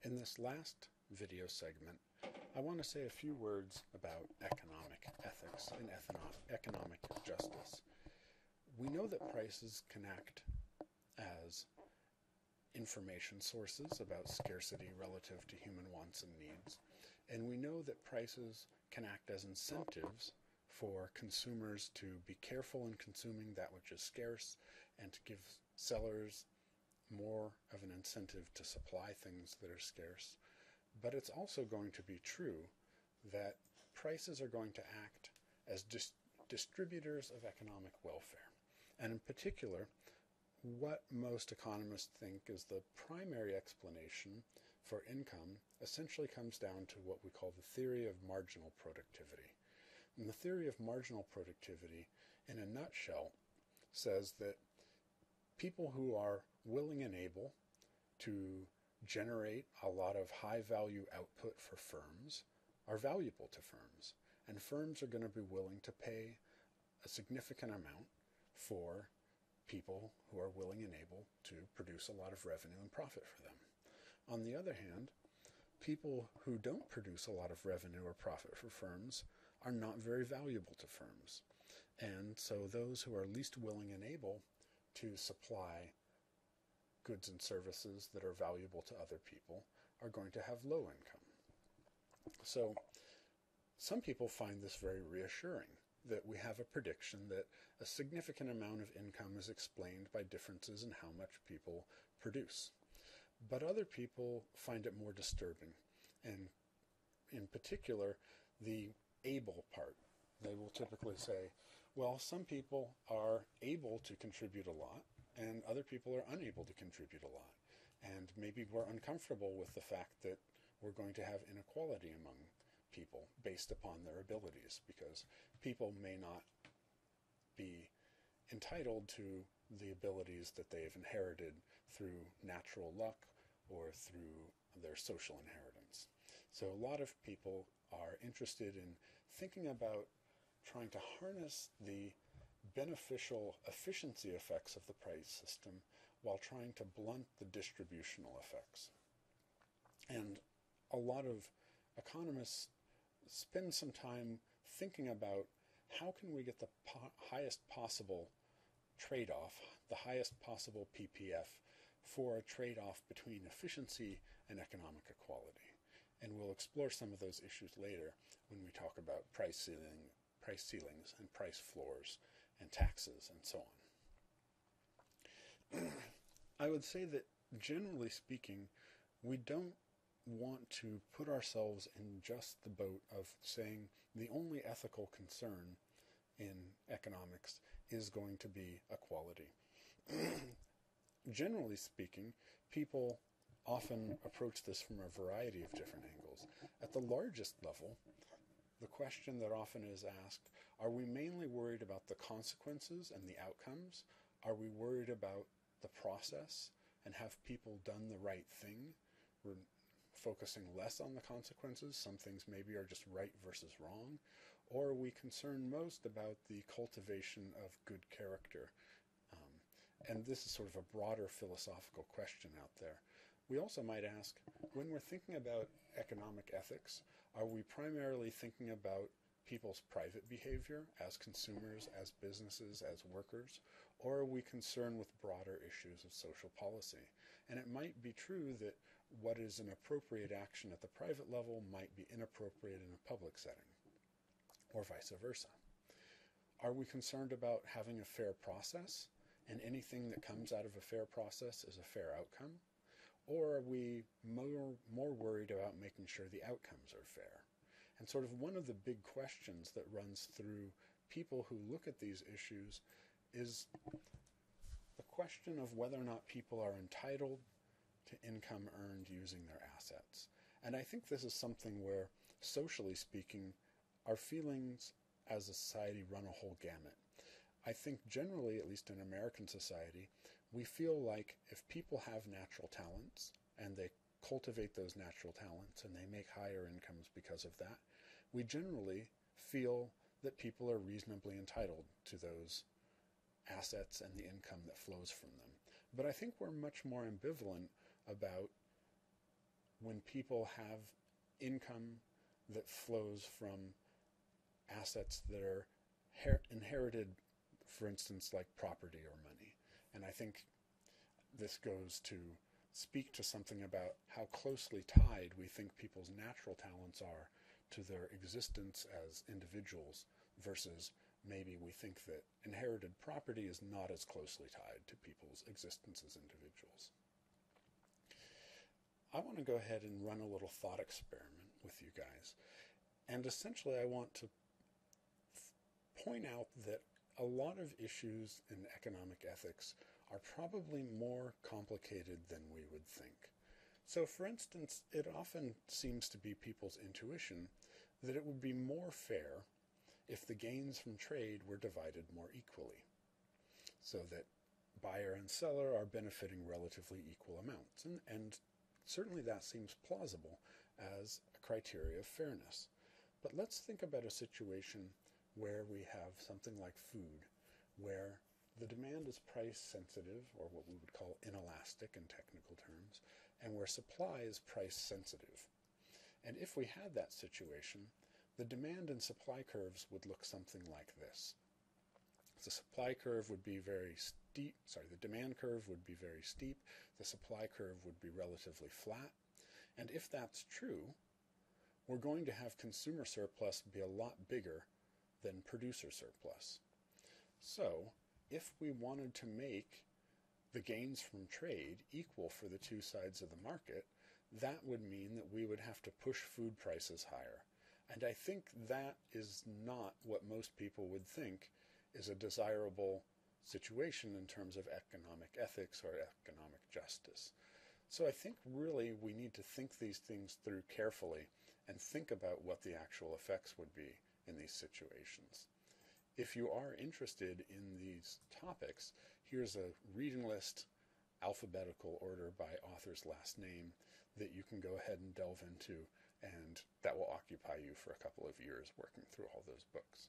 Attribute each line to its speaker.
Speaker 1: In this last video segment, I want to say a few words about economic ethics and economic justice. We know that prices can act as information sources about scarcity relative to human wants and needs, and we know that prices can act as incentives for consumers to be careful in consuming that which is scarce and to give sellers more of an incentive to supply things that are scarce. But it's also going to be true that prices are going to act as distributors of economic welfare. And in particular, what most economists think is the primary explanation for income essentially comes down to what we call the theory of marginal productivity. And the theory of marginal productivity, in a nutshell, says that people who are willing and able to generate a lot of high-value output for firms are valuable to firms, and firms are going to be willing to pay a significant amount for people who are willing and able to produce a lot of revenue and profit for them. On the other hand, people who don't produce a lot of revenue or profit for firms are not very valuable to firms. And so those who are least willing and able to supply goods and services that are valuable to other people are going to have low income. So some people find this very reassuring, that we have a prediction that a significant amount of income is explained by differences in how much people produce. But other people find it more disturbing, and in particular, the able part. They will typically say, well, some people are able to contribute a lot, and other people are unable to contribute a lot. And maybe we're uncomfortable with the fact that we're going to have inequality among people based upon their abilities, because people may not be entitled to the abilities that they've inherited through natural luck or through their social inheritance. So a lot of people are interested in thinking about trying to harness the beneficial efficiency effects of the price system while trying to blunt the distributional effects. And a lot of economists spend some time thinking about how can we get the highest possible trade-off, the highest possible PPF for a trade-off between efficiency and economic equality. And we'll explore some of those issues later when we talk about price ceilings and price floors and taxes and so on. I would say that generally speaking, we don't want to put ourselves in just the boat of saying the only ethical concern in economics is going to be equality. Generally speaking, people often approach this from a variety of different angles. At the largest level, the question that often is asked, are we mainly worried about the consequences and the outcomes? Are we worried about the process and have people done the right thing? We're focusing less on the consequences. Some things maybe are just right versus wrong. Or are we concerned most about the cultivation of good character? And this is sort of a broader philosophical question out there. We also might ask, when we're thinking about economic ethics, are we primarily thinking about people's private behavior as consumers, as businesses, as workers, or are we concerned with broader issues of social policy? And it might be true that what is an appropriate action at the private level might be inappropriate in a public setting, or vice versa. Are we concerned about having a fair process, and anything that comes out of a fair process is a fair outcome? Or are we more worried about making sure the outcomes are fair? And sort of one of the big questions that runs through people who look at these issues is the question of whether or not people are entitled to income earned using their assets. And I think this is something where, socially speaking, our feelings as a society run a whole gamut. I think generally, at least in American society, we feel like if people have natural talents and they cultivate those natural talents and they make higher incomes because of that, we generally feel that people are reasonably entitled to those assets and the income that flows from them. But I think we're much more ambivalent about when people have income that flows from assets that are inherited, for instance, like property or money. And I think this goes to speak to something about how closely tied we think people's natural talents are to their existence as individuals versus maybe we think that inherited property is not as closely tied to people's existence as individuals. I want to go ahead and run a little thought experiment with you guys. And essentially I want to point out that a lot of issues in economic ethics are probably more complicated than we would think. So for instance, it often seems to be people's intuition that it would be more fair if the gains from trade were divided more equally, so that buyer and seller are benefiting relatively equal amounts. And certainly that seems plausible as a criteria of fairness. But let's think about a situation where we have something like food, where the demand is price sensitive, or what we would call inelastic in technical terms, and where supply is price sensitive. And if we had that situation, the demand and supply curves would look something like this. The supply curve would be very steep, the demand curve would be very steep, the supply curve would be relatively flat. And if that's true, we're going to have consumer surplus be a lot bigger than producer surplus. So, if we wanted to make the gains from trade equal for the two sides of the market, that would mean that we would have to push food prices higher. And I think that is not what most people would think is a desirable situation in terms of economic ethics or economic justice. So I think really we need to think these things through carefully and think about what the actual effects would be in these situations. If you are interested in these topics, here's a reading list, alphabetical order by author's last name, that you can go ahead and delve into, and that will occupy you for a couple of years working through all those books.